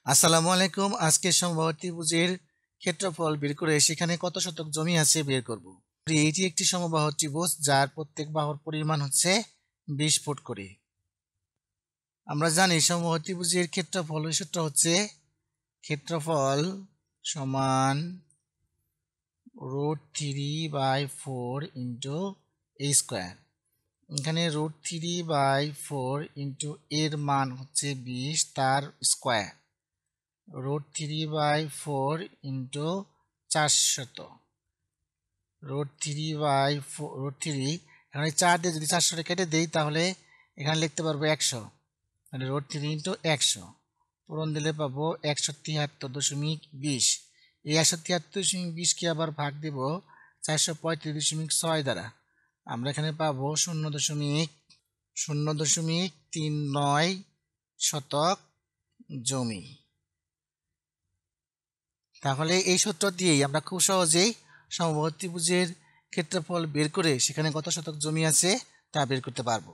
আসসালামু আলাইকুম। আজকে সমবাহু ত্রিভুজের ক্ষেত্রফল বের করে সেখানে কত শতক জমি আছে বের করব। এটি একটি সমবাহু ত্রিভুজ যার প্রত্যেক বাহুর পরিমাণ হচ্ছে 20 ফুট করে। আমরা জানি সমবাহু ত্রিভুজের ক্ষেত্রফল সূত্র হচ্ছে ক্ষেত্রফল সমান √3/4 ইন্টু a স্কোয়ার। এখানে √3/4 ইন্টু এর মান হচ্ছে 20, তার স্কোয়ার √3/4 ইন্টু 400 √3/4 এখানে 4 দিয়ে যদি 400 কেটে দেই তাহলে এখানে লিখতে পারবো 100, মানে √3 ইন্টু 100 পূরণ দিলে পাবো 173.20। এই 173.20কে আবার ভাগ দেব 435.6 দ্বারা। আমরা এখানে পাবো 0.039 শতক জমি। তাহলে এই সূত্র দিয়েই আমরা খুব সহজেই সমবাহু ত্রিভুজের ক্ষেত্রফল বের করে সেখানে কত শতক জমি আছে তা বের করতে পারবো।